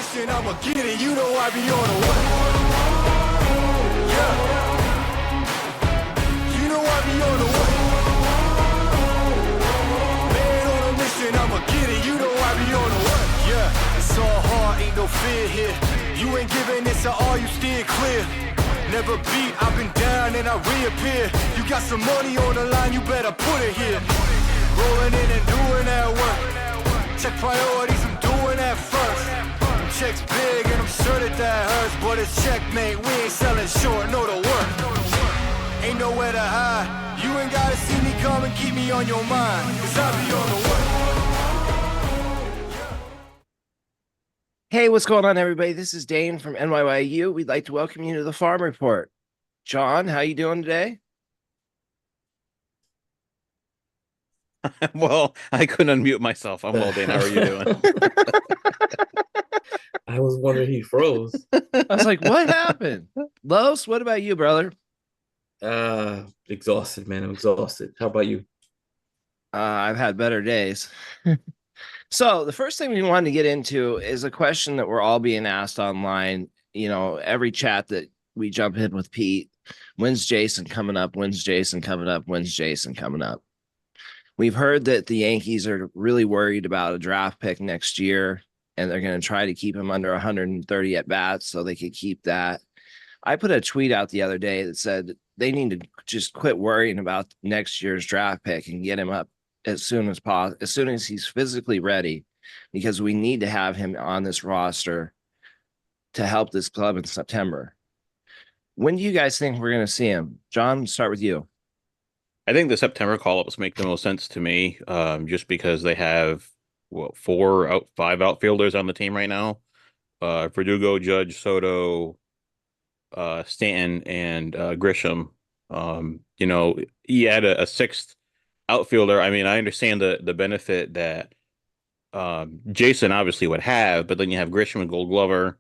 mission, I'ma get it. You know I be on the way. Yeah. You know I be on the way. Man on a mission, I'ma get it. You know I be on the way. Yeah. It's all hard, ain't no fear here. You ain't giving this at all, you steer clear. Never beat, I've been down and I reappear. You got some money on the line, you better put it here. Rolling in and doing that work. Check priorities, I'm doing that first. Check's big and I'm sure that hurts. But it's checkmate, we ain't selling short, no the work. Ain't nowhere to hide. You ain't gotta see me come and keep me on your mind. Cause I be on the way. Hey, what's going on, everybody? This is Dane from NYYU. We'd like to welcome you to the Farm Report. John, how you doing today? Well, I couldn't unmute myself. I'm well, Dane. How are you doing? I was wondering he froze. I was like, what happened? Los, what about you, brother? Exhausted, man. I'm exhausted. How about you? I've had better days. So the first thing we wanted to get into is a question that we're all being asked online. You know, every chat that we jump in with Pete, when's Jason coming up? When's Jason coming up? When's Jason coming up? We've heard that the Yankees are really worried about a draft pick next year, and they're going to try to keep him under 130 at bats so they could keep that. I put a tweet out the other day that said they need to just quit worrying about next year's draft pick and get him up as soon as possible, as soon as he's physically ready, because we need to have him on this roster to help this club in September. When do you guys think we're going to see him? John, start with you. I think the September call-ups make the most sense to me, just because they have five outfielders on the team right now. Verdugo, Judge, Soto, Stanton, and Grisham. You know, he had a sixth outfielder. I mean, I understand the benefit that Jason obviously would have, but then you have Grisham and Gold Glover.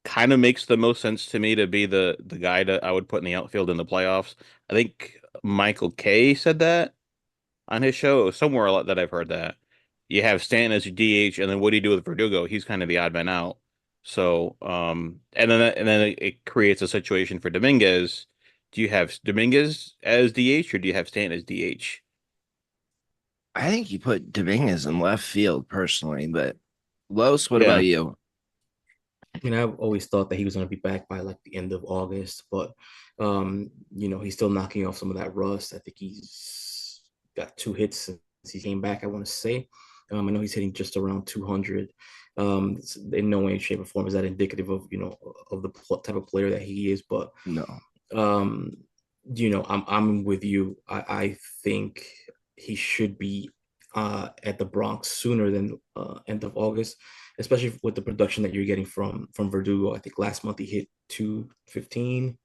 Kind of makes the most sense to me to be the guy that I would put in the outfield in the playoffs. I think Michael Kay said that on his show. It was somewhere that I've heard that. You have Stanton as your DH, and then what do you do with Verdugo? He's kind of the odd man out. So, and then it creates a situation for Dominguez. Do you have Dominguez as DH, or do you have Stanton as DH? I think you put Dominguez in left field personally, but Los, what about you? You know, I've always thought that he was going to be back by like the end of August, but you know, he's still knocking off some of that rust. I think he's got 2 hits since he came back, I want to say. I know he's hitting just around 200. In no way, shape, or form is that indicative of, you know, of the type of player that he is. But no, you know, I'm with you. I think he should be at the Bronx sooner than end of August, especially with the production that you're getting from Verdugo. I think last month he hit 215,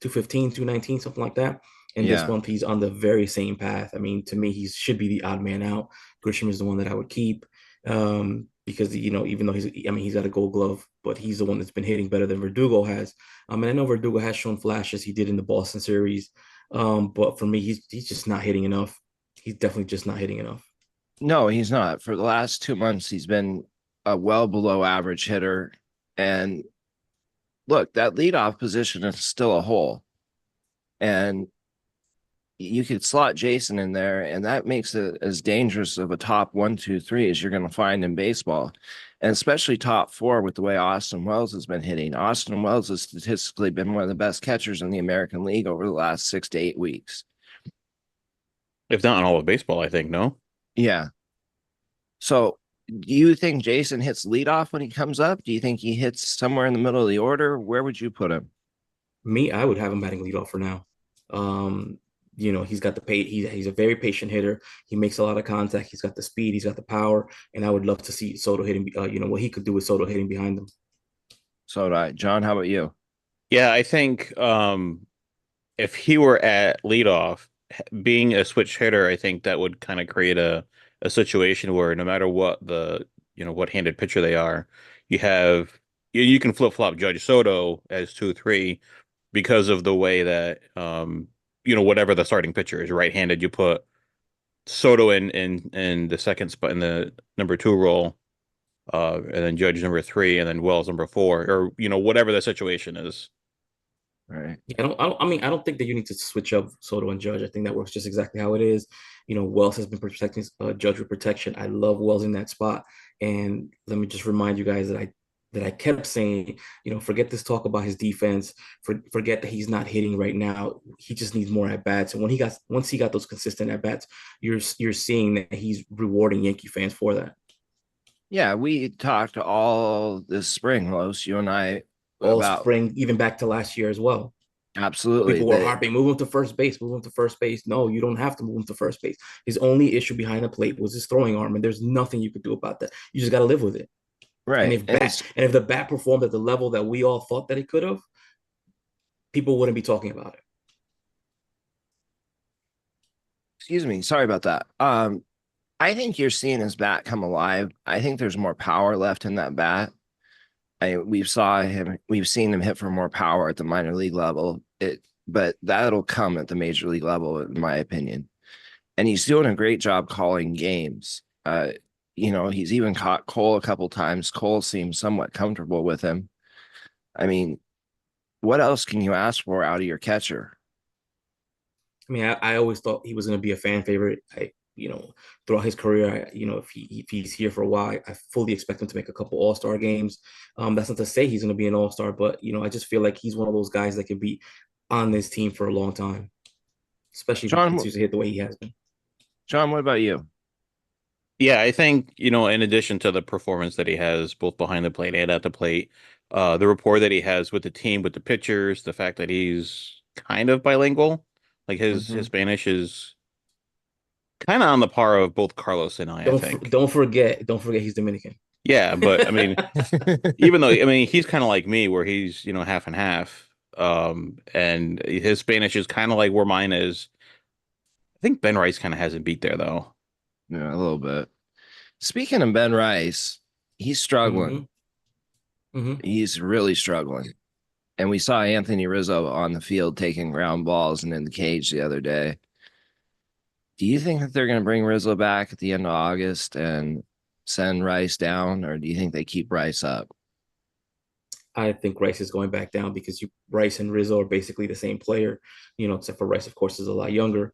219, something like that. And this month he's on the very same path. I mean, to me, he should be the odd man out. Grisham is the one that I would keep, because, you know, even though he's got a Gold Glove, but he's the one that's been hitting better than Verdugo has. And I know Verdugo has shown flashes. He did in the Boston series, but for me, he's just not hitting enough. He's definitely just not hitting enough. No, he's not. For the last 2 months, he's been a well below average hitter. And look, that leadoff position is still a hole. And you could slot Jason in there, and that makes it as dangerous of a top 1, 2, 3 as you're going to find in baseball. And especially top 4 with the way Austin Wells has been hitting. Austin Wells has statistically been one of the best catchers in the American League over the last 6 to 8 weeks. If not in all of baseball, I think, no? Yeah. So do you think Jason hits leadoff when he comes up? Do you think he hits somewhere in the middle of the order? Where would you put him? Me, I would have him batting leadoff for now. You know, he's got the pay. He's a very patient hitter. He makes a lot of contact. He's got the speed. He's got the power. And I would love to see Soto hitting. You know, what he could do with Soto hitting behind him. So do I. John, how about you? Yeah, I think if he were at leadoff, being a switch hitter, I think that would kind of create a situation where no matter what what-handed pitcher they are, you can flip-flop Judge Soto as 2-3 because of the way that whatever the starting pitcher is right-handed, you put Soto in the second spot in the number 2 role. and then Judge number 3, and then Wells number 4, or whatever the situation is. Right. Yeah, I mean, I don't think that you need to switch up Soto and Judge. I think that works just exactly how it is. Wells has been protecting Judge with protection. I love Wells in that spot. And let me just remind you guys that I kept saying, forget this talk about his defense. Forget that he's not hitting right now. He just needs more at bats. And once he got those consistent at bats, you're seeing that he's rewarding Yankee fans for that. Yeah, we talked all this spring, Los, you and I, All about spring, even back to last year as well. absolutely People were that. harping, move him to first base, move him to first base. No, you don't have to move him to first base. His only issue behind the plate was his throwing arm, and there's nothing you could do about that. You just got to live with it. And Right. if the bat performed at the level that we all thought that it could have, people wouldn't be talking about it. Excuse me, sorry about that. I think you're seeing his bat come alive. I think there's more power left in that bat. We've seen him hit for more power at the minor league level. But that'll come at the major league level, in my opinion. And he's doing a great job calling games. He's even caught Cole a couple times. Cole seems somewhat comfortable with him. I mean, what else can you ask for out of your catcher? I mean, I always thought he was going to be a fan favorite. Throughout his career, if he's here for a while, I fully expect him to make a couple All-Star games. That's not to say he's going to be an All-Star, but I just feel like he's one of those guys that can be on this team for a long time, especially if he John, continues to hit the way he has been. John, what about you? Yeah, I think, in addition to the performance that he has both behind the plate and at the plate, the rapport that he has with the team, with the pitchers, the fact that he's kind of bilingual, like his Spanish is kind of on the par of both Carlos and I think. Don't forget he's Dominican. Yeah, but I mean, even though he's kind of like me, where he's half and half, and his Spanish is kind of like where mine is. I think Ben Rice kind of has it beat there though. Yeah, a little bit. Speaking of Ben Rice, he's struggling. Mm-hmm. He's really struggling. And we saw Anthony Rizzo on the field taking ground balls and in the cage the other day. Do you think that they're going to bring Rizzo back at the end of August and send Rice down, or do you think they keep Rice up? I think Rice is going back down because Rice and Rizzo are basically the same player, except for Rice, of course, is a lot younger.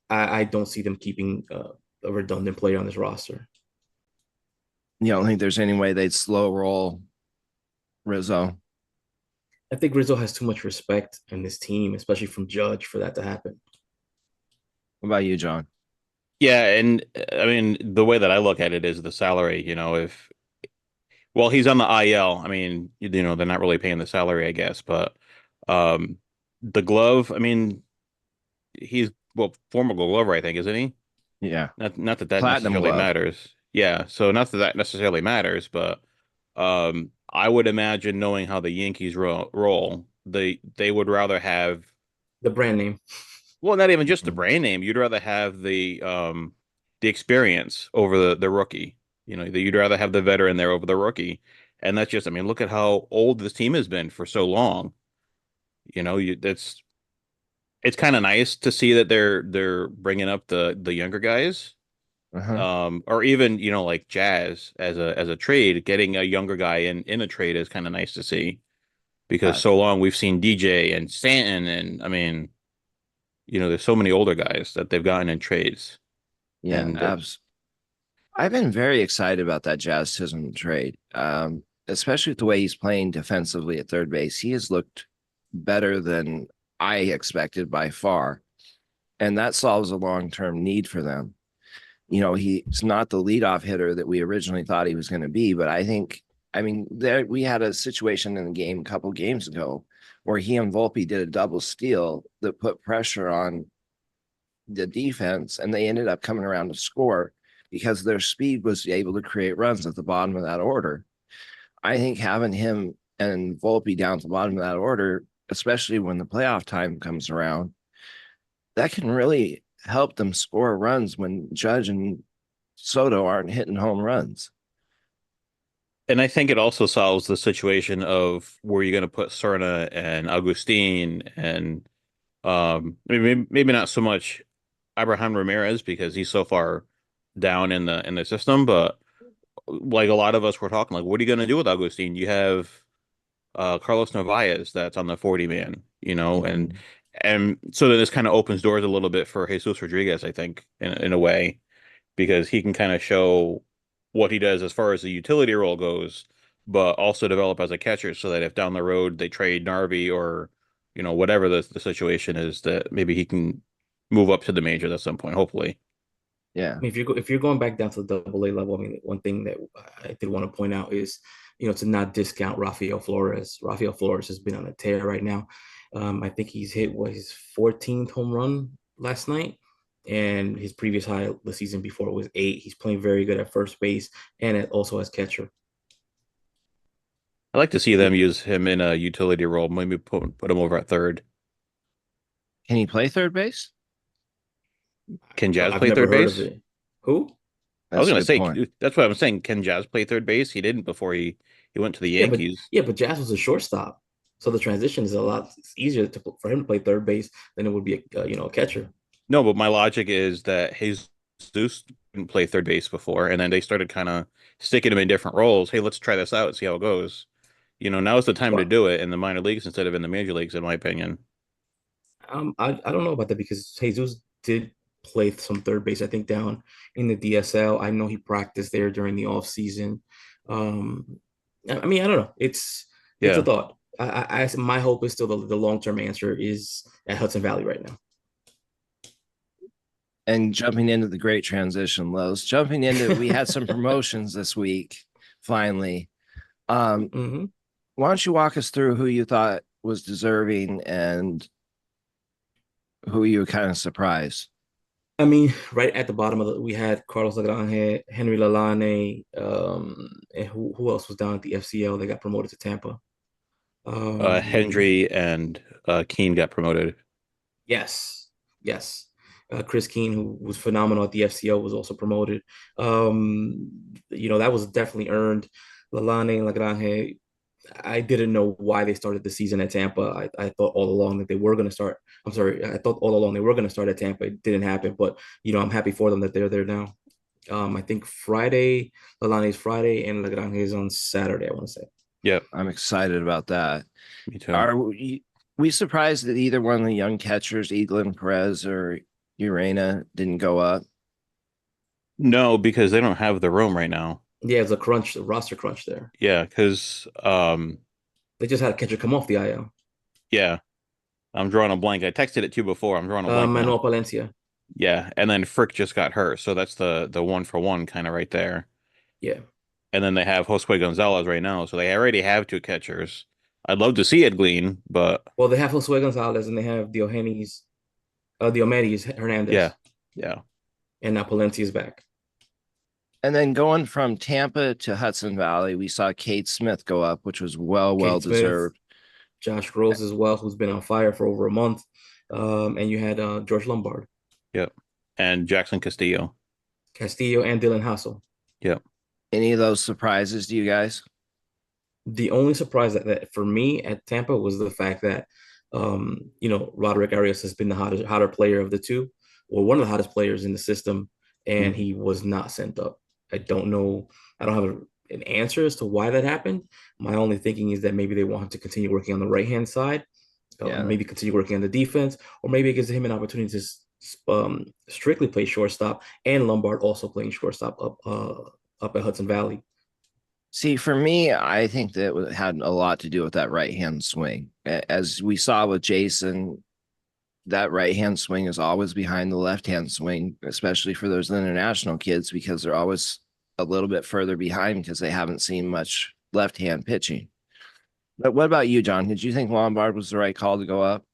I don't see them keeping a redundant player on this roster. You don't think there's any way they'd slow roll Rizzo? I think Rizzo has too much respect in this team, especially from Judge, for that to happen. What about you, John? Yeah, and I mean the way that I look at it is the salary. If he's on the IL, I mean they're not really paying the salary, I guess, but um, the glove, I mean he's former glover, I think, isn't he? Yeah. Not that Platinum necessarily glove. matters. Yeah, so not that necessarily matters, but I would imagine knowing how the Yankees roll, they would rather have The brand name. well, not even just the brand name. You'd rather have the experience over the rookie. You'd rather have the veteran there over the rookie, and that's just I mean, look at how old this team has been for so long. It's kind of nice to see that they're bringing up the younger guys. Or even like Jazz as a trade, getting a younger guy in a trade is kind of nice to see, because so long we've seen DJ and Stanton, and I mean there's so many older guys that they've gotten in trades. Yeah, And I've been very excited about that Jazz Chisholm trade, especially with the way he's playing defensively at third base. He has looked better than I expected by far, and that solves a long-term need for them. He's not the leadoff hitter that we originally thought he was going to be, but we had a situation in the game a couple games ago where he and Volpe did a double steal that put pressure on the defense, and they ended up coming around to score because their speed was able to create runs at the bottom of that order. I think having him and Volpe down at the bottom of that order, especially when the playoff time comes around, that can really help them score runs when Judge and Soto aren't hitting home runs. And I think it also solves the situation of where you're going to put Cerna and Agustin and maybe not so much Abraham Ramirez because he's so far down in the system, but like a lot of us were talking, like, what are you going to do with Augustine? You have Carlos Narvaez that's on the 40 man, Mhm. and so then this kind of opens doors a little bit for Jesus Rodriguez, I think, in a way, because he can kind of show what he does as far as the utility role goes, but also develop as a catcher so that if down the road they trade Narvi or whatever the situation is, that maybe he can move up to the majors at some point, hopefully. Yeah. If you're going back down to the double A level, I mean, one thing that I did want to point out is, to not discount Rafael Flores. Rafael Flores has been on a tear right now. I think he's hit his 14th home run last night, and his previous high the season before was 8. He's playing very good at first base and also as catcher. I'd like to see them use him in a utility role, maybe put him over at third. Can he play third base? Can Jazz I've play never third heard of base? it. Who? I was That's a gonna good say point. that's what I'm saying. Can Jazz play third base? He didn't before he went to the Yeah, but Yankees. yeah, but Jazz was a shortstop, so the transition is a lot easier for him to play third base than it would be a catcher. No, but my logic is that Jesus didn't play third base before, and then they started kind of sticking him in different roles. Hey, let's try this out, see how it goes. Now's the time to Well, do it in the minor leagues instead of in the major leagues, in my opinion. I don't know about that because Jesus did play some third base, I think, down in the DSL. I know he practiced there during the off season. I mean, I don't know. It's a Yeah. thought. My hope is still the long term answer is at Hudson Valley right now. And jumping into the great transition, Lowe's. We had some promotions this week, finally. Hmm. Why don't you walk us through who you thought was deserving and who you were kind of surprised? I mean, right at the bottom of we had Carlos Lagrange, Henry Lalane, and who else was down at the FCL? They got promoted to Tampa. Um, Hendry and Keene got promoted. yes, yes. Chris Keene, who was phenomenal at the FCL, was also promoted. Um, that was definitely earned. Lalane and Lagrange, I didn't know why they started the season at Tampa. I thought all along that they were going to start. I'm sorry, I thought all along they were going to start at Tampa. It didn't happen, but I'm happy for them that they're there now. I think Friday, Lalane is Friday, and Lagrange is on Saturday. I want to say. Yep, I'm excited about that. me too. Are we surprised that either one of the young catchers, Eaglin Perez or Urena, didn't go up? No, because they don't have the room right now. Yeah, it's a roster crunch there. Yeah, because They just had a catcher come off the IL. yeah, I'm drawing a blank. I texted it to you before. I'm drawing a blank now. Manuel Palencia. Yeah, and then Frick just got hurt, so that's the one for one kind of right there. Yeah. And then they have Josue Gonzalez right now, so they already have two catchers. I'd love to see Ed Glean, but Well, they have Josue Gonzalez and they have Diomedes yeah, Hernandez, yeah. and now Palencia is back. And then going from Tampa to Hudson Valley, we saw Kate Smith go up, which was well Kate Smith, deserved. Josh Gross as well, who's been on fire for over a month. And you had George Lombard, Yep. And Jackson Castillo. Castillo, and Dylan Hassel. Yep. Any of those surprises to you guys? The only surprise that for me at Tampa was the fact that, Roderick Arias has been the hotter player of the two, or one of the hottest players in the system, and Mhm. he was not sent up. I don't know. I don't have an answer as to why that happened. My only thinking is that maybe they want him to continue working on the right hand side, Yeah. maybe continue working on the defense, or maybe it gives him an opportunity to strictly play shortstop, and Lombard also playing shortstop up at Hudson Valley. See, for me, I think that it had a lot to do with that right hand swing. As we saw with Jason, that right hand swing is always behind the left hand swing, especially for those international kids, because they're always a little bit further behind because they haven't seen much left hand pitching. But what about you, John? Did you think Lombard was the right call to go up?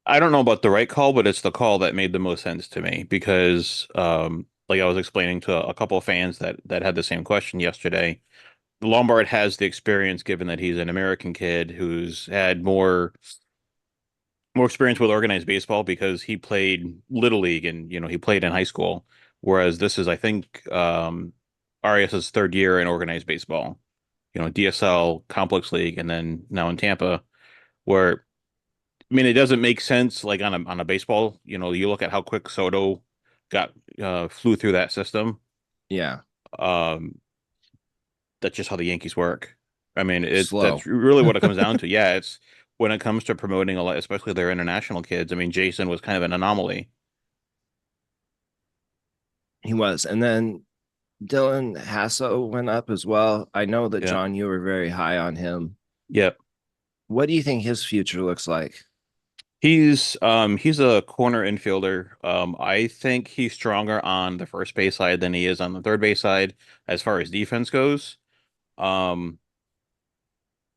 I don't know about the right call, but it's the call that made the most sense to me because, like I was explaining to a couple of fans that had the same question yesterday, Lombard has the experience given that he's an American kid who's had more experience with organized baseball because he played little league and he played in high school, whereas this is I think Arias's third year in organized baseball, DSL complex league, and then now in Tampa, where I mean, it doesn't make sense like on a baseball. You look at how quick Soto got flew through that system. Yeah. Um, that's just how the Yankees work. I mean, Slow. that's really what it comes down to. Yeah, it's when it comes to promoting a lot, especially their international kids. I mean, Jason was kind of an anomaly. He was. And then Dylan Hasso went up as well. I know that Yeah. John, you were very high on him. Yep. What do you think his future looks like? He's a corner infielder. I think he's stronger on the first base side than he is on the third base side as far as defense goes. Um,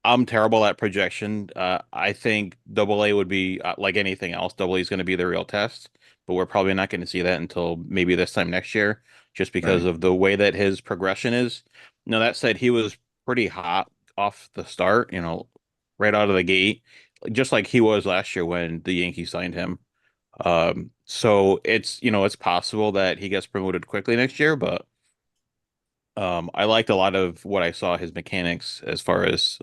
I'm terrible at projection. I think Double A would be like anything else. Double A is going to be the real test, but we're probably not going to see that until maybe this time next year, just because Right. of the way that his progression is. Now, that said, he was pretty hot off the start, right out of the gate, just like he was last year when the Yankees signed him. So it's possible that he gets promoted quickly next year, but I liked a lot of what I saw his mechanics as far as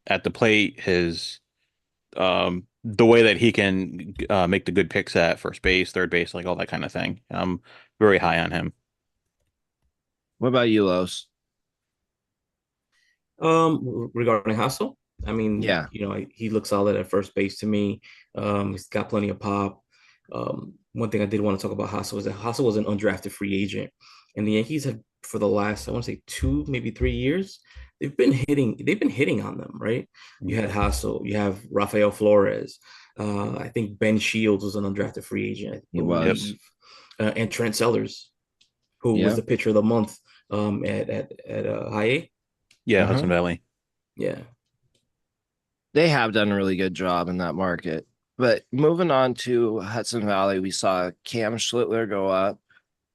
at the plate, his the way that he can make the good picks at first base, third base, like all that kind of thing. I'm very high on him. What about you, Los? Regarding Hassel, I mean, Yeah, he looks solid at first base to me. He's got plenty of pop. One thing I did want to talk about Hassel was that Hassel was an undrafted free agent, and the Yankees have for the last, I want to say 2, maybe 3 years, they've been hitting on them, right? You had Hassel, you have Rafael Flores. I think Ben Shields was an undrafted free agent, I he Yep. was. believe, and Trent Sellers, who was Yeah. the pitcher of the month at High A. Yeah, Uh-huh. Hudson Valley. Yeah. They have done a really good job in that market. But moving on to Hudson Valley, we saw Cam Schlittler go up.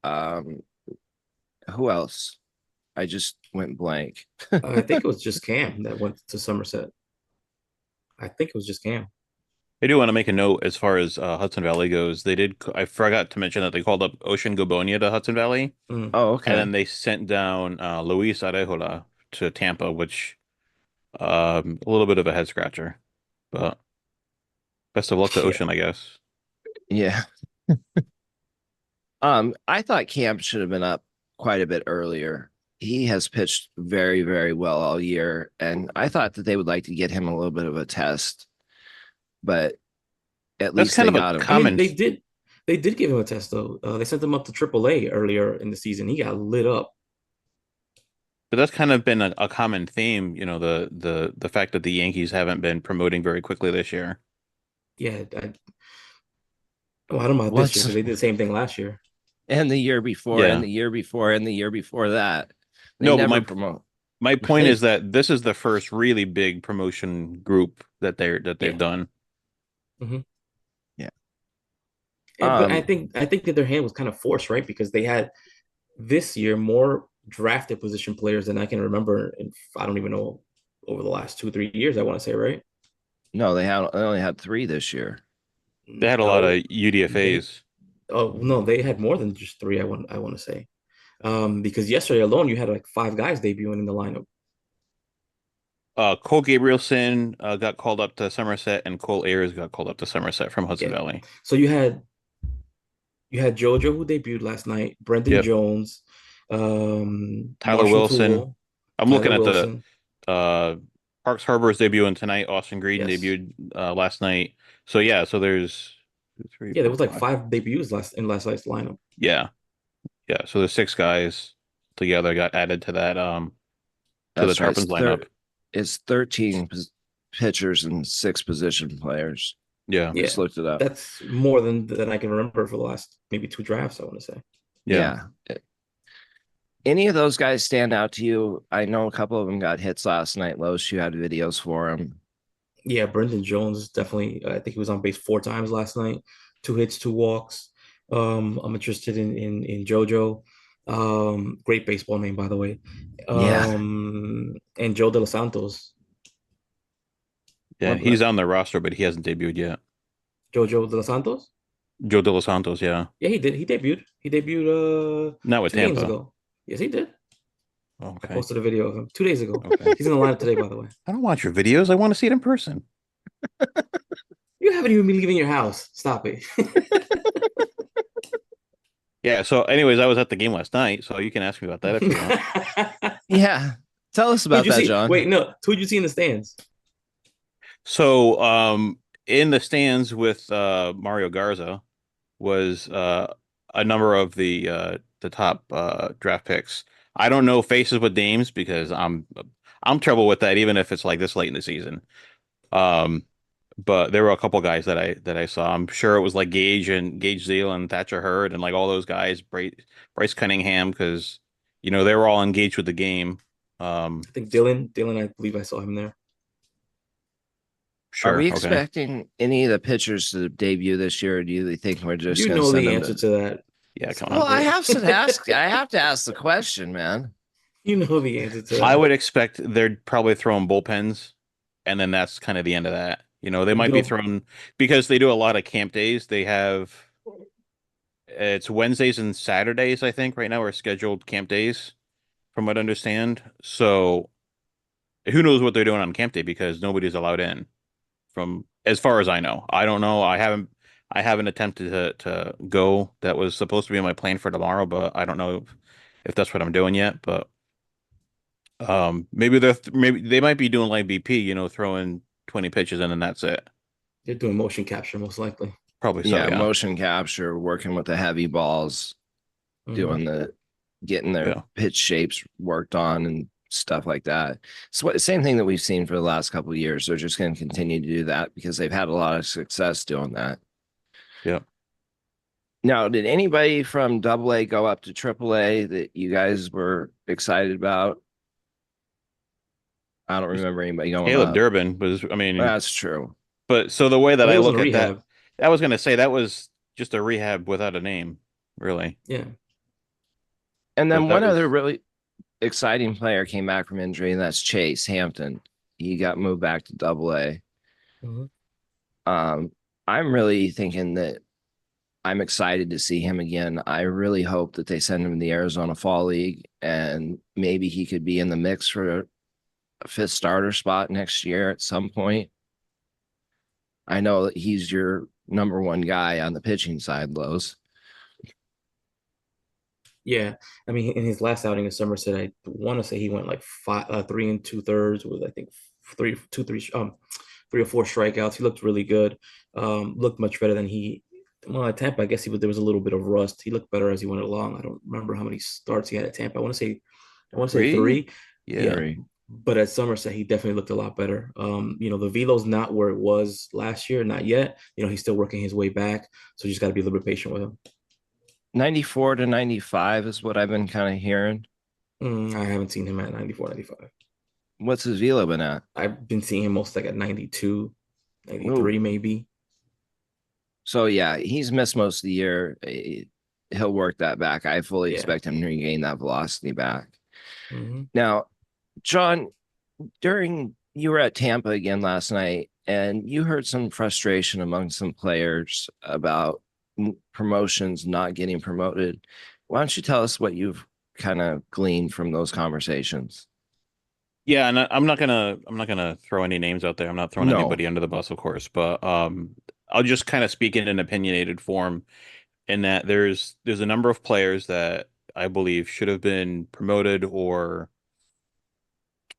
Um, who else? I just went blank. I think it was just Cam that went to Somerset. I think it was just Cam. I do want to make a note as far as Hudson Valley goes. I forgot to mention that they called up Ocean Gabonia to Hudson Valley, Mm. Oh, and okay. then they sent down Luis Arejola to Tampa, which a little bit of a head scratcher. But best of luck to Yeah. Ocean, I guess. Yeah. I thought Cam should have been up quite a bit earlier. He has pitched very, very well all year, and I thought that they would like to get him a little bit of a test, but at That's least kind they of a got him. I mean, common, they did give him a test though. They sent him up to AAA earlier in the season. He got lit up. but that's kind of been a common theme. The fact that the Yankees haven't been promoting very quickly this year. Yeah. Well, I don't know about this year What's because they did the same thing last year. and the year before, and Yeah. the year before, and the year before that? They No, but never my promote. my point is that this is the first really big promotion group that they've Yeah. done. Hmm. Yeah. But I Um, think I think that their hand was kind of forced, right? Because they had this year more drafted position players than I can remember. And I don't even know over the last 2, 3 years. I want to say, right? no, they only had three this year. They had a lot No, of they UDFAs. oh no, they had more than just three. I want to say, because yesterday alone you had like five guys debuting in the lineup. Cole Gabrielson got called up to Somerset, and Cole Ayers got called up to Somerset from Hudson Yeah, Valley. so you had JoJo who debuted last night, Brendan Yep. Jones, Tyler Marshall Wilson. Toole, I'm Tyler looking at the Wilson. uh, Parks Harbor's debuting tonight. Austin Green Yes, debuted last night. So yeah, so there's two, three, yeah, there four, was like five. five debuts last night's lineup. Yeah, yeah. So there's six guys together got added to that to the That's right. Tarpons lineup. It's 13 pitchers and six position players. Yeah, I just Yeah, looked it up. that's more than I can remember for the last maybe two drafts. I want to say. yeah. Yeah. Any of those guys stand out to you? I know a couple of them got hits last night. Los, you had videos for them. Yeah, Brendan Jones definitely. I think he was on base four times last night, two hits, two walks. I'm interested in JoJo. Great baseball name, by the way. Yeah, And Joe De Los Santos. Yeah, What, he's on the roster, but he hasn't debuted yet. Jojo De Los Santos? Joe De Los Santos, yeah. Yeah, he did. He debuted. He debuted Not with 2 games Tampa. ago. Yes, he did. I Okay. posted a video of him 2 days ago. Okay. He's in the lineup today, by the way. I don't want your videos. I want to see it in person. You haven't even been leaving your house. Stop it. Yeah. So, anyways, I was at the game last night, so you can ask me about that if you want. Yeah. Tell us Who'd about you that, see? John. Wait, no. Who'd you see in the stands? So, in the stands with Mario Garza was a number of the top draft picks. I don't know faces with names because I'm trouble with that, even if it's like this late in the season. Um, but there were a couple guys that I saw. I'm sure it was like Gage Zeal and Thatcher Hurd and like all those guys, Bryce Cunningham, because they were all engaged with the game. I think Dylan, I believe I saw him there. Are Sure, we okay, expecting any of the pitchers to debut this year, or do you think we're just You going to know send the them answer to? to that, yeah, come Well, on. I Sanford. have to ask. I have to ask the question, man. You know the answer to I that. would expect they're probably throwing bullpens, and then that's kind of the end of that. They You might be know, throwing because they do a lot of camp days. They have it's Wednesdays and Saturdays, I think, right now are scheduled camp days, from what I understand. So who knows what they're doing on camp day because nobody's allowed in, from as far as I know. I don't know. I haven't attempted to go. That was supposed to be on my plan for tomorrow, but I don't know if that's what I'm doing yet. But maybe they might be doing like BP, throwing 20 pitches and then that's it. they're doing motion capture most likely. Probably so, Yeah, yeah. motion capture, working with the heavy balls, Hmm. doing the getting their Yeah. pitch shapes worked on and stuff like that. So what same thing that we've seen for the last couple of years. They're just going to continue to do that because they've had a lot of success doing that. Yeah. Now, did anybody from Double A go up to Triple A that you guys were excited about? I don't remember anybody going Caleb up. Durbin was, I mean, That's true. but so the way that Well, he I was in look at that, rehab. I was going to say that was just a rehab without a name, really. Yeah. And But then that one other was, really exciting player came back from injury, and that's Chase Hampton. He got moved back to Double A. Mhm. Um, I'm really thinking that I'm excited to see him again. I really hope that they send him to the Arizona Fall League and maybe he could be in the mix for a fifth starter spot next year at some point. I know that he's your number one guy on the pitching side, Lowe's. Yeah. I mean, in his last outing in Somerset, I want to say he went like 3 2/3 with I think three, two, three, 3 or 4 strikeouts. He looked really good. Looked much better than he. Well, at Tampa, I guess there was a little bit of rust. He looked better as he went along. I don't remember how many starts he had at Tampa. I want to say Three? three. yeah. Yeah, Three. but at Somerset, he definitely looked a lot better. The velo's not where it was last year, not yet. He's still working his way back, so you just got to be a little bit patient with him. 94 to 95 is what I've been kind of hearing. I haven't seen him at 94, 95. What's his velo been at? I've been seeing him most like at 92, Ooh. 93 maybe. So yeah, he's missed most of the year. He'll work that back. I fully Yeah. expect him to regain that velocity back. Hmm. Now, John, during you were at Tampa again last night, and you heard some frustration among some players about promotions not getting promoted. Why don't you tell us what you've kind of gleaned from those conversations? Yeah, and I'm not gonna throw any names out there. I'm not throwing No, anybody under the bus, of course, but I'll just kind of speak in an opinionated form in that there's a number of players that I believe should have been promoted or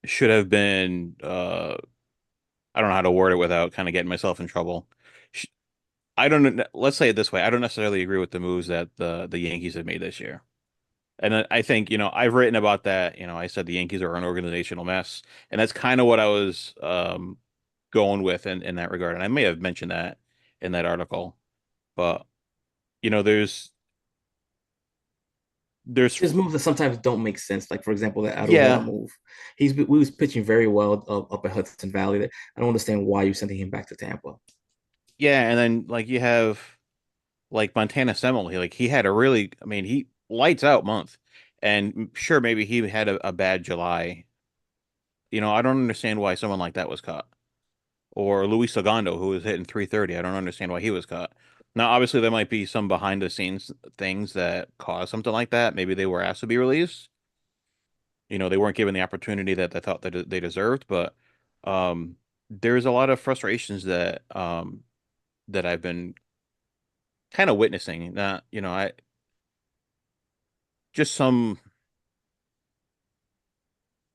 should have been I don't know how to word it without kind of getting myself in trouble. Sh- I don't let's say it this way. I don't necessarily agree with the moves that the Yankees have made this year. And I think, I've written about that. I said the Yankees are an organizational mess, and that's kind of what I was going with in that regard. And I may have mentioned that in that article, but there's His moves that sometimes don't make sense. Like for example, that Adubel yeah, move. We was pitching very well up at Hudson Valley. That I don't understand why you're sending him back to Tampa. yeah, and then like you have like Montana Semmel, he had a really, I mean, he lights out month, and sure maybe he had a bad July. I don't understand why someone like that was caught. Or Luis Segundo, who was hitting 330. I don't understand why he was caught. Now, obviously, there might be some behind the scenes things that cause something like that. Maybe they were asked to be released. They weren't given the opportunity that they thought that they deserved. But there's a lot of frustrations that I've been kind of witnessing. Not, just some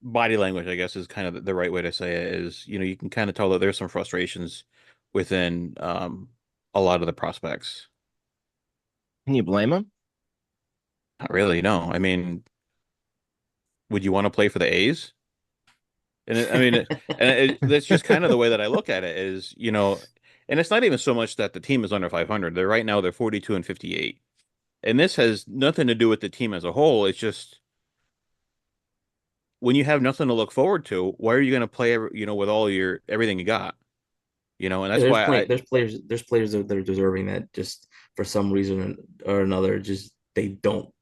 body language, I guess, is kind of the right way to say it. Is you can kind of tell that there's some frustrations within a lot of the prospects. Can you blame him? Not really, no. I mean, would you want to play for the A's? That's just kind of the way that I look at it is, and it's not even so much that the team is under 500. They're right now they're 42 and 58. And this has nothing to do with the team as a whole. It's just when you have nothing to look forward to, why are you going to play, with all your everything you got? And Yeah, that's why there's players that are deserving that just for some reason or another, just they don't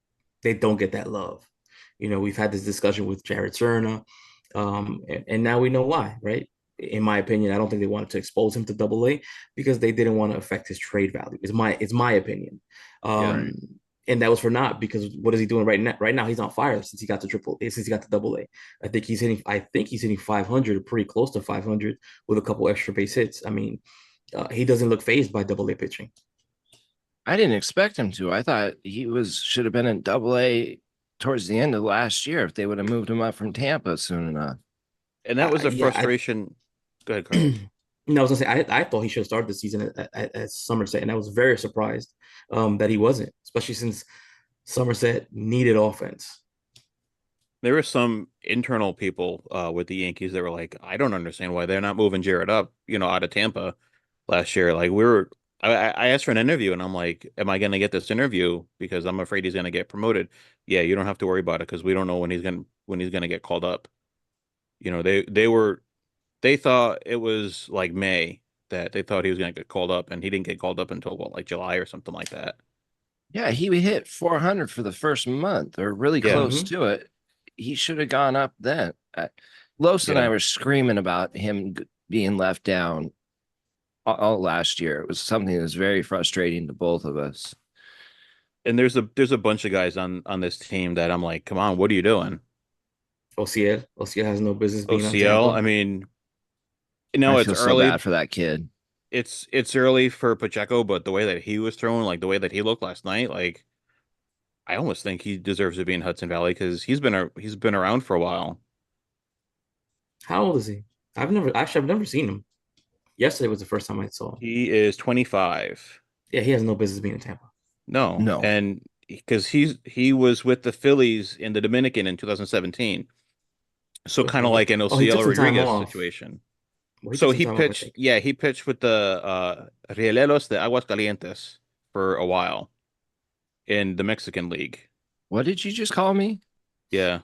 get that love. We've had this discussion with Jared Serna, and now we know why, right? In my opinion, I don't think they wanted to expose him to Double A because they didn't want to affect his trade value. It's my opinion. yeah. Um, and that was for not because what is he doing right now? Right now, he's on fire since he got to since he got to Double A. I think he's hitting 500, pretty close to 500 with a couple extra base hits. I mean, he doesn't look phased by Double A pitching. I didn't expect him to. I thought he should have been in Double A towards the end of last year if they would have moved him up from Tampa soon enough. And that was a Yeah, frustration. Go ahead, Carlos. no, I was gonna say I thought he should have started the season at Somerset, and I was very surprised that he wasn't, especially since Somerset needed offense. There were some internal people with the Yankees that were like, I don't understand why they're not moving Jared up, out of Tampa last year. Like I asked for an interview and I'm like, am I going to get this interview? Because I'm afraid he's going to get promoted. Yeah, you don't have to worry about it because we don't know when he's going to get called up. They thought it was like May that they thought he was going to get called up and he didn't get called up until what, like July or something like that. Yeah, he hit 400 for the first month or really Yeah. close to it. He should have gone up then. Los and I Yeah. were screaming about him being left down all last year. It was something that was very frustrating to both of us. And there's a bunch of guys on this team that I'm like, come on, what are you doing? OCL has no business being on OCL. Tampa. I mean, I it's feel so bad early. for that kid. It's early for Pacheco, but the way that he was throwing, like the way that he looked last night, like I almost think he deserves to be in Hudson Valley because he's been around for a while. How old is he? I've never seen him. Yesterday was the first time I saw him. He is 25. Yeah, he has no business being in Tampa. No, No. and because he was with the Phillies in the Dominican in 2017, so kind of like an Oh, he took OCL some time Rodriguez off. situation. Well, he took So some he time off, I pitched, think. yeah, he pitched with the Rieleros de Aguascalientes for a while in the Mexican League. What did you just call me? Yeah.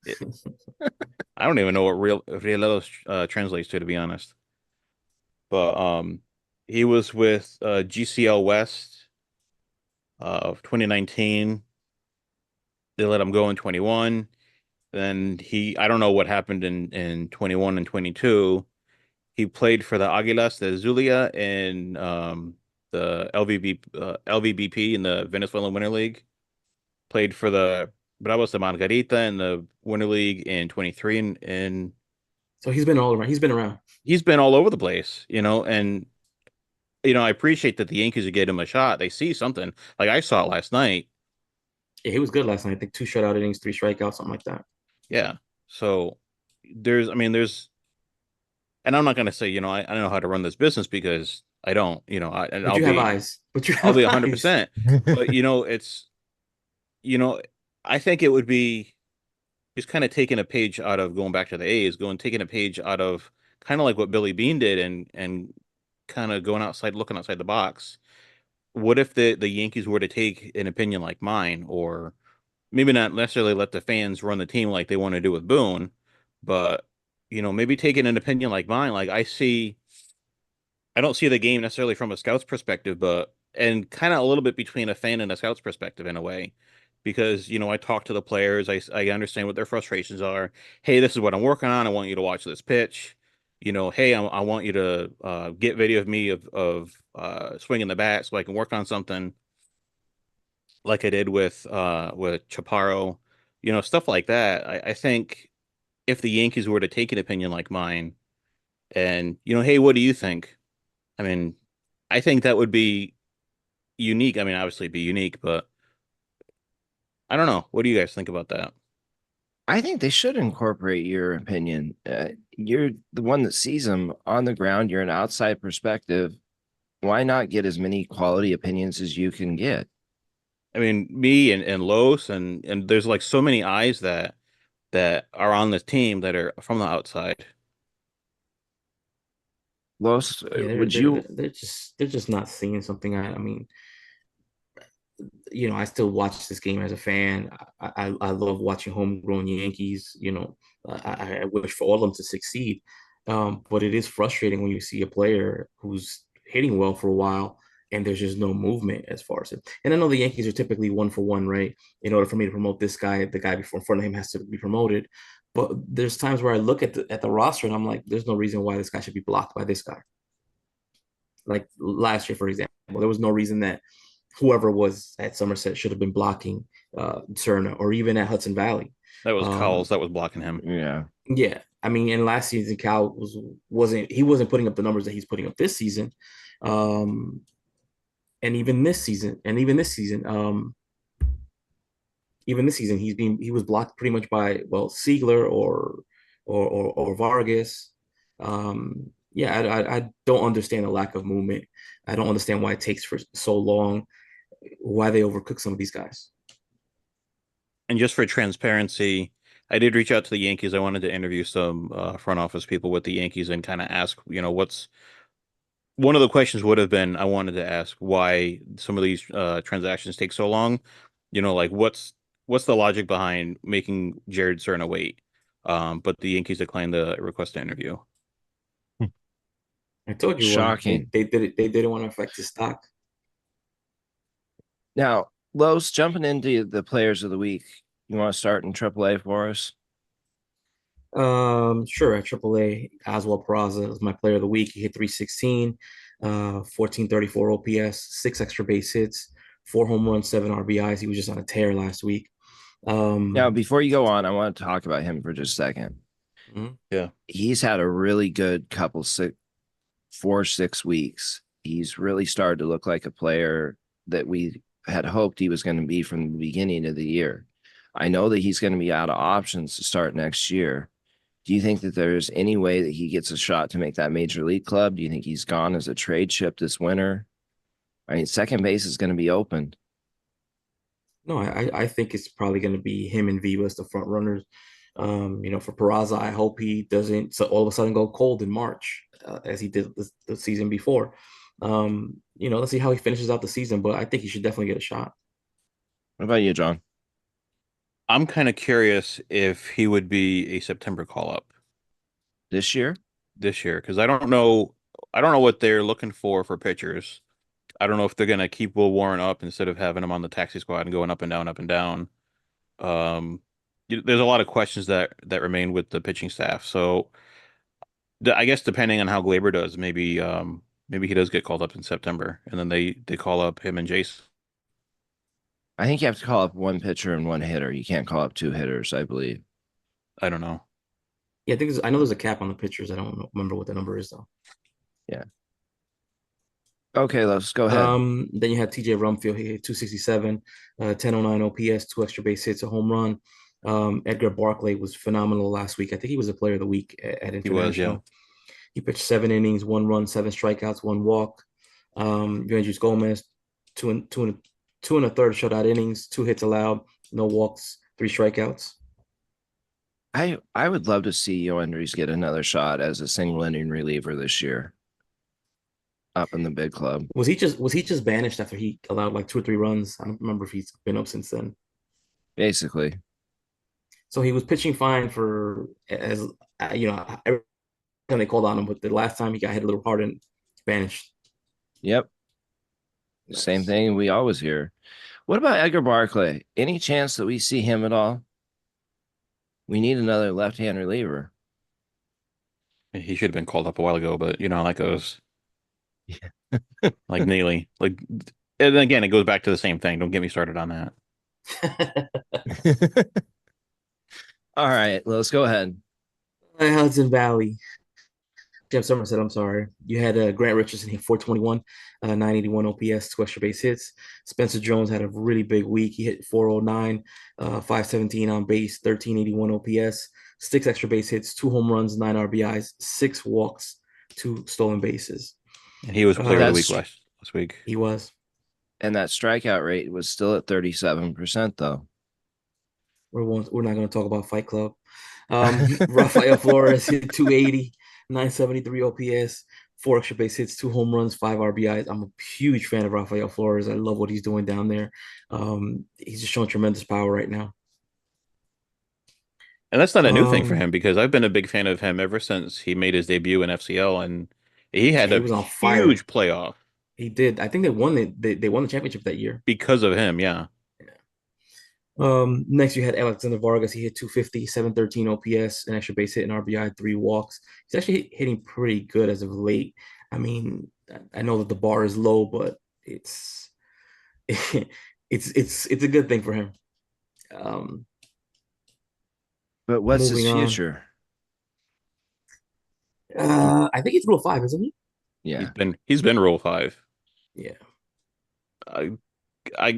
It- I don't even know what real Rieleros translates to be honest. But he was with GCL West of 2019. They let him go in 21. Then I don't know what happened in 21 and 22. He played for the Águilas de Zulia in the LVBP in the Venezuelan Winter League. Played for the Bravos de Margarita in the Winter League in 23, and So he's been all around. He's been around. he's been all over the place, and I appreciate that the Yankees would get him a shot. They see something. Like I saw it last night. Yeah, he was good last night. I think two shutout innings, three strikeouts, something like that. Yeah. So there's, and I'm not going to say, I don't know how to run this business because I don't, and But I'll you have be, eyes. But you I'll have be eyes. 100%. But, you know, I think it would be just kind of taking a page out of going back to the A's, taking a page out of kind of like what Billy Bean did and kind of looking outside the box. What if the Yankees were to take an opinion like mine, or maybe not necessarily let the fans run the team like they want to do with Boone, but maybe taking an opinion like mine. Like I don't see the game necessarily from a scout's perspective, but and kind of a little bit between a fan and a scout's perspective in a way, because I talk to the players, I understand what their frustrations are. Hey, this is what I'm working on. I want you to watch this pitch. Hey, I want you to get video of me of swinging the bat so I can work on something like I did with Chaparro, stuff like that. I think if the Yankees were to take an opinion like mine and, hey, what do you think? I mean, I think that would be unique. I mean, obviously it'd be unique, but I don't know. What do you guys think about that? I think they should incorporate your opinion. You're the one that sees them on the ground. You're an outside perspective. Why not get as many quality opinions as you can get? I mean, me and Los and there's like so many eyes that are on this team that are from the outside. Los, Yeah, would you? they're just not seeing something. I mean, I still watch this game as a fan. I love watching homegrown Yankees. I wish for all of them to succeed. But it is frustrating when you see a player who's hitting well for a while and there's just no movement as far as it. And I know the Yankees are typically 1-for-1, right? In order for me to promote this guy, the guy before in front of him has to be promoted. But there's times where I look at the roster and I'm like, there's no reason why this guy should be blocked by this guy. Like last year, for example, there was no reason that whoever was at Somerset should have been blocking Cerna or even at Hudson Valley. That was Um, Cowles that was blocking him. Yeah. yeah, I mean, in last season, Cal wasn't putting up the numbers that he's putting up this season, um, and even this season, he was blocked pretty much by Siegler or Vargas. Yeah, I don't understand the lack of movement. I don't understand why it takes for so long. Why they overcook some of these guys. And just for transparency, I did reach out to the Yankees. I wanted to interview some front office people with the Yankees and kind of ask, what's one of the questions would have been I wanted to ask why some of these transactions take so long. Like what's the logic behind making Jared Serna wait? But the Yankees declined the request to interview. I told you why Shocking. they did it. They didn't want to affect his stock. Now, Los, jumping into the players of the week, you want to start in AAA for us? Sure. At AAA, Oswald Peraza is my player of the week. He hit 316, 1434 OPS, 6 extra base hits, 4 home runs, 7 RBIs. He was just on a tear last week. Now, Um, before you go on, I want to talk about him for just a second. Yeah. He's had a really good couple 4 6 weeks. He's really started to look like a player that we had hoped he was going to be from the beginning of the year. I know that he's going to be out of options to start next year. Do you think that there's any way that he gets a shot to make that major league club? Do you think he's gone as a trade chip this winter? I mean, second base is going to be open. no, I think it's probably going to be him and Viva as the front runners. For Peraza, I hope he doesn't so all of a sudden go cold in March as he did the season before. Let's see how he finishes out the season, but I think he should definitely get a shot. What about you, John? I'm kind of curious if he would be a September call up This year? this year because I don't know what they're looking for pitchers. I don't know if they're gonna keep Will Warren up instead of having him on the taxi squad and going up and down, up and down. Um, there's a lot of questions that remain with the pitching staff. So I guess depending on how Glaber does, maybe he does get called up in September, and then they call up him and Jace. I think you have to call up one pitcher and one hitter. You can't call up two hitters, I believe. I don't know. Yeah, I know there's a cap on the pitchers. I don't remember what the number is though. Yeah. Okay, let's go ahead. Then you had TJ Rumfield. He hit 267, 1009 OPS, 2 extra base hits, a home run. Edgar Barclay was phenomenal last week. I think he was a player of the week at He was, yeah. International. He pitched 7 innings, 1 run, 7 strikeouts, 1 walk. Yoendrys Gomez, two and a third shutout innings, 2 hits allowed, no walks, 3 strikeouts. I would love to see Yoendrys get another shot as a single inning reliever this year up in the big club. Was he just banished after he allowed like 2 or 3 runs? I don't remember if he's been up since then. Basically. So he was pitching fine for as every time they called on him, but the last time he got hit a little hard and banished. Yep. Nice. Same thing we always hear. What about Edgar Barclay? Any chance that we see him at all? We need another left-hand reliever. He should have been called up a while ago, but you know how that goes. Yeah. Like Neely. And again, it goes back to the same thing. Don't get me started on that. All right, let's go ahead. Hudson Valley. Jim Somerset, I'm sorry. You had Grant Richardson hit 421, 981 OPS, two extra base hits. Spencer Jones had a really big week. He hit 409, 517 on base, 1381 OPS, six extra base hits, two home runs, nine RBIs, six walks, two stolen bases. And he was player of the week That's last week. He was. and that strikeout rate was still at 37% though. We're not going to talk about Fight Club. Rafael Flores hit 280, 973 OPS, four extra base hits, two home runs, five RBIs. I'm a huge fan of Rafael Flores. I love what he's doing down there. He's just showing tremendous power right now. And that's not a new thing for Um, him because I've been a big fan of him ever since he made his debut in FCL, and he yeah, had he a was on fire. huge playoff He did. I think they won it. They won the championship that year. because of him. Yeah. Next you had Alexander Vargas. He hit 250, 713 OPS, an extra base hit, an RBI, three walks. He's actually hitting pretty good as of late. I mean, I know that the bar is low, but it's it's a good thing for him. Um, But what's his Moving on. future? I think he's Rule 5, isn't he? Yeah. He's been Rule 5. Yeah.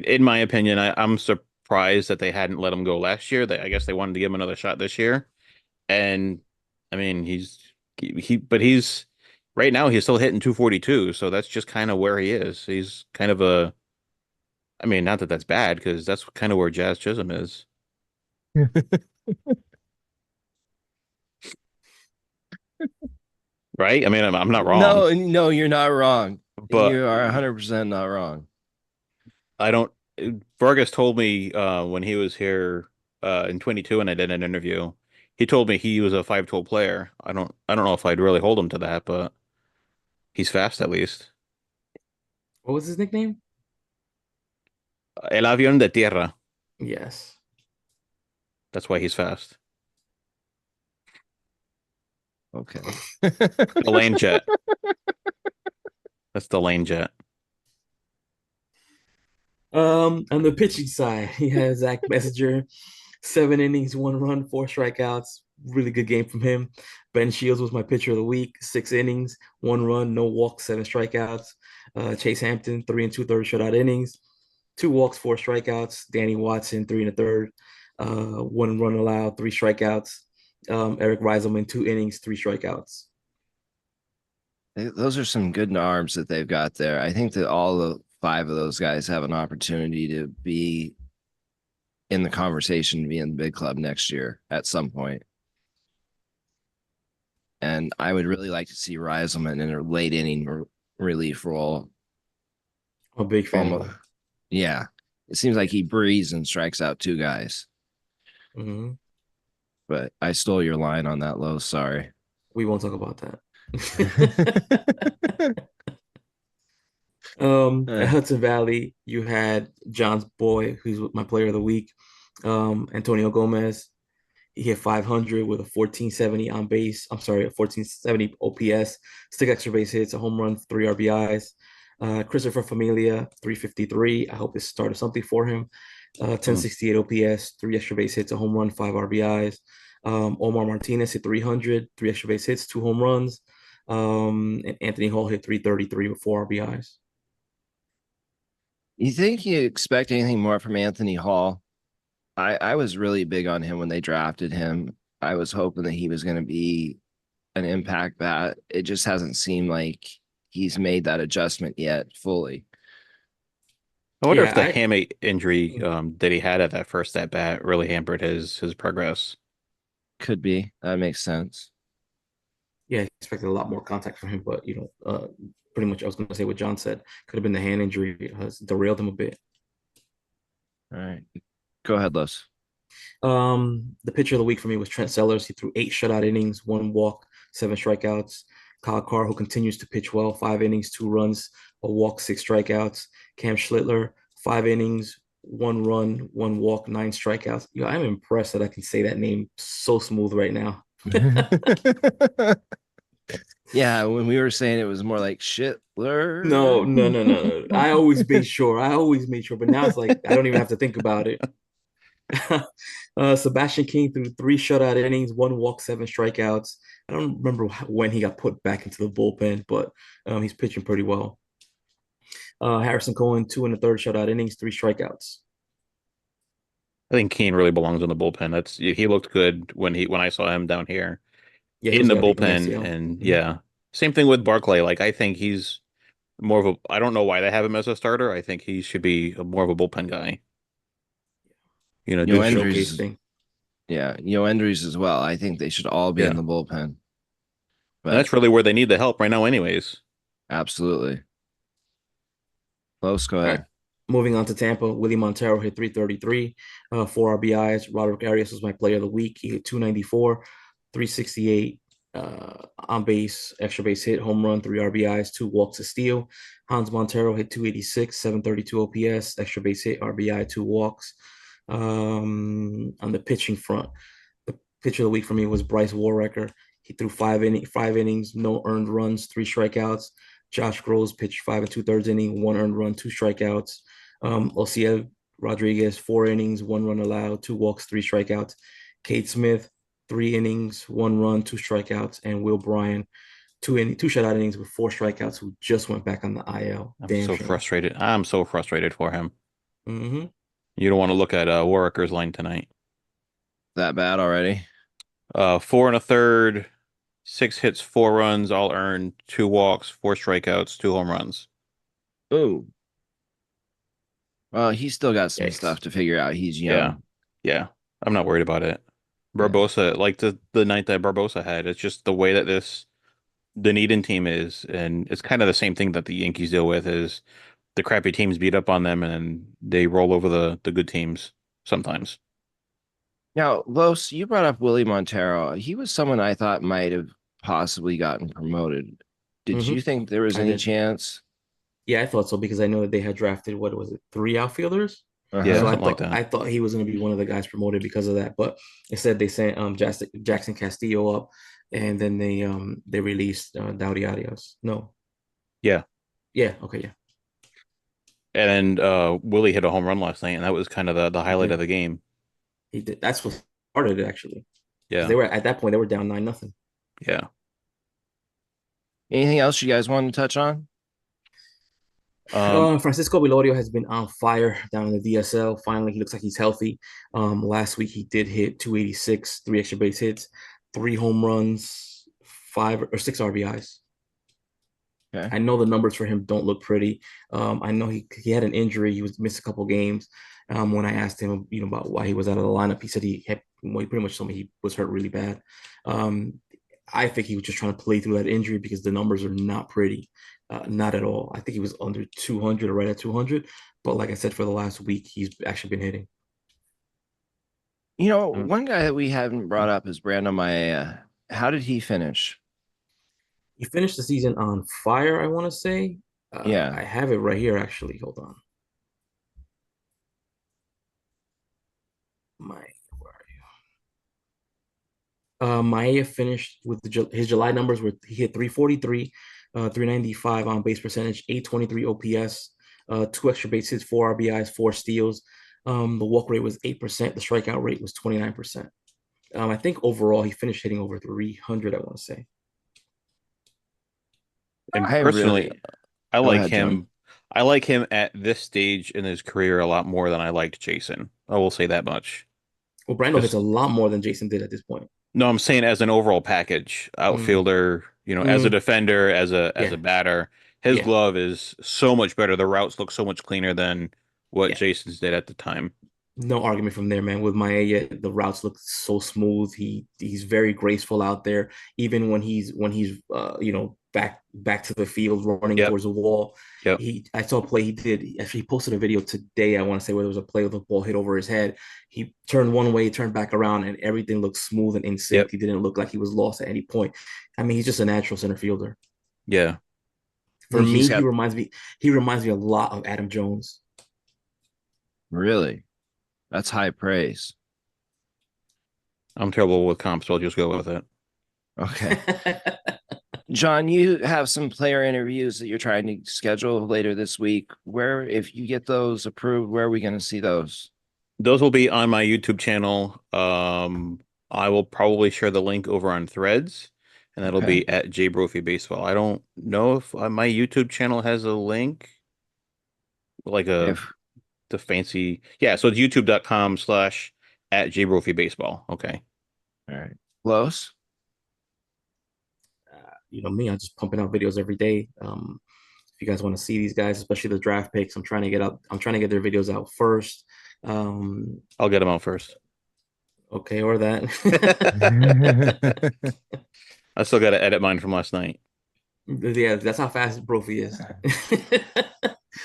In my opinion, I'm surprised that they hadn't let him go last year. I guess they wanted to give him another shot this year. And I mean, he's right now he's still hitting 242, so that's just kind of where he is. He's kind of I mean, not that that's bad because that's kind of where Jazz Chisholm is. Right? I mean, I'm not wrong, No, you're not wrong. but You are 100% not wrong. I don't. Vargas told me when he was here in 22 and I did an interview, he told me he was a 5-tool player. I don't know if I'd really hold him to that, but he's fast at least. What was his nickname? El avión de tierra. Yes. That's why he's fast. Okay. The lane jet. That's the lane jet. On the pitching side, he has Zach Messenger, 7 innings, 1 run, 4 strikeouts. Really good game from him. Ben Shields was my pitcher of the week, 6 innings, 1 run, no walks, 7 strikeouts. Chase Hampton, 3 2/3 shutout innings, 2 walks, 4 strikeouts. Danny Watson, 3 1/3, 1 run allowed, 3 strikeouts. Eric Reiselman, 2 innings, 3 strikeouts. Those are some good arms that they've got there. I think that all the five of those guys have an opportunity to be in the conversation to be in the big club next year at some point. And I would really like to see Reiselman in a late inning relief role. I'm a big fan of him. Yeah. It seems like he breathes and strikes out two guys. Mhm. But I stole your line on that, Low. Sorry. We won't talk about that. At Hudson Valley, you had John's boy, who's my player of the week, Antonio Gomez. He hit 500 with a 1470 on base. I'm sorry, a 1470 OPS, six extra base hits, a home run, three RBIs. Christopher Familia, 353. I hope this started something for him. 1068 OPS, three extra base hits, a home run, five RBIs. Omar Martinez hit 300, three extra base hits, two home runs. And Anthony Hall hit 333 with four RBIs. You think you expect anything more from Anthony Hall? I was really big on him when they drafted him. I was hoping that he was going to be an impact bat. It just hasn't seemed like he's made that adjustment yet fully. I wonder if the hamate injury that he had at that first at bat really hampered his progress. Could be. That makes sense. Yeah, I expected a lot more contact from him, but pretty much I was going to say what John said. Could have been the hand injury. It has derailed him a bit. All right. Go ahead, Los. The pitcher of the week for me was Trent Sellers. He threw 8 shutout innings, 1 walk, 7 strikeouts. Kyle Carr, who continues to pitch well, 5 innings, 2 runs, a walk, 6 strikeouts. Cam Schlittler, 5 innings, 1 run, 1 walk, 9 strikeouts. I'm impressed that I can say that name so smooth right now. Yeah, when we were saying it was more like Schlittler. No. I always made sure. But now it's like I don't even have to think about it. Sebastian King threw 3 shutout innings, 1 walk, 7 strikeouts. I don't remember when he got put back into the bullpen, but he's pitching pretty well. Harrison Cohen, 2 1/3 shutout innings, 3 strikeouts. I think Keane really belongs in the bullpen. He looked good when I saw him down here Yeah, he in was the healthy from the bullpen, ACL. and Mhm. yeah, same thing with Barclay. Like I think he's more of a. I don't know why they have him as a starter. I think he should be more of a bullpen guy. Yo, Good Just showcase Andrews, thing. yeah, Yo, Andrews as well. I think they should all be in yeah, the bullpen, and but that's really where they need the help right now, anyways. absolutely. Close, go All right. ahead. Moving on to Tampa, Willie Montero hit 333, 4 RBIs. Roderick Arias was my player of the week. He hit 294, 368 on base, extra base hit, home run, 3 RBIs, 2 walks, a steal. Hans Montero hit 286, 732 OPS, extra base hit, RBI, 2 walks. On the pitching front, the pitcher of the week for me was Bryce Warrecker. He threw 5 innings, no earned runs, 3 strikeouts. Josh Groves pitched 5 2/3 inning, 1 earned run, 2 strikeouts. Osiel Rodriguez, 4 innings, 1 run allowed, 2 walks, 3 strikeouts. Kate Smith, 3 innings, 1 run, 2 strikeouts, and Will Bryan, 2 shutout innings with 4 strikeouts, who just went back on the IL. I'm Damn so shame. frustrated. I'm so frustrated for him. Mm-hmm. You don't want to look at Warwicker's line tonight. That bad already? 4 1/3, 6 hits, 4 runs, all earned, 2 walks, 4 strikeouts, 2 home runs. Ooh. Well, he's still got some Yikes. stuff to figure out. He's Yeah, young. yeah. I'm not worried about it. Yeah. Barbosa, like the night that Barbosa had, it's just the way that the Dunedin team is, and it's kind of the same thing that the Yankees deal with is the crappy teams beat up on them and then they roll over the good teams sometimes. Now, Los, you brought up Willie Montero. He was someone I thought might have possibly gotten promoted. Did you Mm-hmm. think there was I any did. chance? Yeah, I thought so because I know that they had drafted, what was it, 3 outfielders. Yeah, So Uh-huh. something like I that. thought he was going to be one of the guys promoted because of that. But instead they sent Jackson Castillo up, and then they released Dowdy Arias. No, Yeah. yeah, okay, yeah, And then Willie hit a home run last night, and that was kind of the he highlight of did. the game. He did. That's what started it actually, because Yeah. they were at that point they were down 9-0. Yeah. Anything else you guys want to touch on? Um, Francisco Vilorio has been on fire down in the DSL. Finally, he looks like he's healthy. Last week he did hit 286, 3 extra base hits, 3 home runs, 5 or 6 RBIs. Okay. I know the numbers for him don't look pretty. I know he had an injury. He was missed a couple games. When I asked him, about why he was out of the lineup, he said he pretty much told me he was hurt really bad. Um, I think he was just trying to play through that injury because the numbers are not pretty, not at all. I think he was under 200 or right at 200. But like I said, for the last week, he's actually been hitting. Uh, One guy that we haven't brought up is Brandon Maia. How did he finish? he finished the season on fire, I want to say. Yeah. I have it right here, actually. Hold on. My Maia finished with his July numbers were he hit 343, 395 on base percentage, 823 OPS, 2 extra base hits, 4 RBIs, 4 steals. The walk rate was 8%. The strikeout rate was 29%. I think overall he finished hitting over 300, I want to say. and I personally, really I Go like ahead, John. him. I like him at this stage in his career a lot more than I liked Jason. I will say that much. Well, Brando hits Just a lot more than Jason did at this point. no, I'm saying as an overall package, Mm, outfielder, as a mm, defender, as a yeah, batter, his yeah, glove is so much better. The routes look so much cleaner than what yeah. Jason's did at the time. No argument from there, man. With Maya, the routes look so smooth. He's very graceful out there, even when he's back to the field running Yep, towards the wall. yep, I saw a play he did. Actually, he posted a video today. I want to say where there was a play with the ball hit over his head. He turned one way, turned back around, and everything looked smooth and in sync. yep, He didn't look like he was lost at any point. I mean, he's just a natural center fielder. yeah. For He's me, got he reminds me a lot of Adam Jones. really, that's high praise. I'm terrible with comps, so I'll just go with it. Okay. John, you have some player interviews that you're trying to schedule later this week. Where, if you get those approved, where are we going to see those? Those will be on my YouTube channel. I will probably share the link over on Threads, and that'll Okay. be at J Brophy Baseball. I don't know if my YouTube channel has a link, like If the fancy. Yeah, so it's youtube.com/at J Brophy Baseball. Okay. all right, close. You know me, I'm just pumping out videos every day. If you guys want to see these guys, especially the draft picks, I'm trying to get their videos out first. I'll get them out first. Okay, or that. I still got to edit mine from last night. Yeah, that's how fast Brophy is.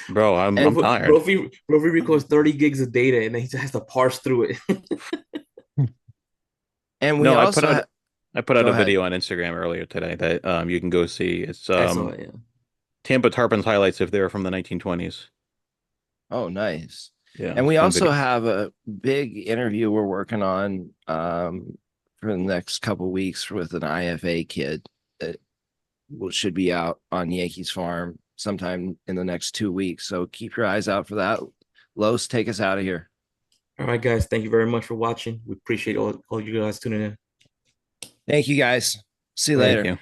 Bro, I'm tired. Brophy records 30 gigs of data and then he has to parse through it. And we No, also I put out Go a ahead. video on Instagram earlier today that you can go see. It's I saw it, yeah. Tampa Tarpons highlights if they're from the 1920s. Oh, nice. Yeah. And we fun also video. have a big interview we're working on for the next couple of weeks with an IFA kid that should be out on Yankees Farm sometime in the next 2 weeks. So keep your eyes out for that. Los, take us out of here. All right, guys. Thank you very much for watching. We appreciate all you guys tuning in. Thank you, guys. See you Thank later. you.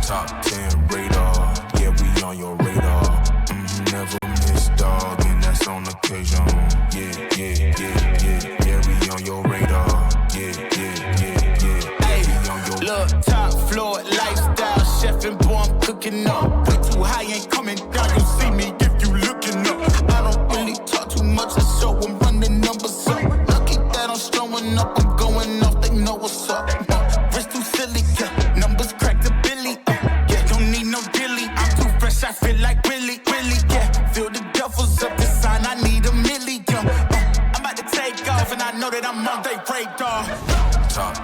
Top 10 radar, yeah, we on your radar. Never miss, dog, and that's on occasion. Yeah, we on your radar. Yeah, we on your Look, top floor, lifestyle, chef and boy, I'm cooking up. Way too high, ain't coming down. You see me if you looking up. I don't really talk too much, I show them run the numbers up. Lucky that I'm showing up, I'm going off, they know what's up. Wrist too silly, yeah. Numbers crack the billy, yeah. Don't need no dilly, I'm too fresh, I feel like really, yeah. Feel the duffels up the sign, I need a million. I'm about to take off, and I know that I'm on they radar. top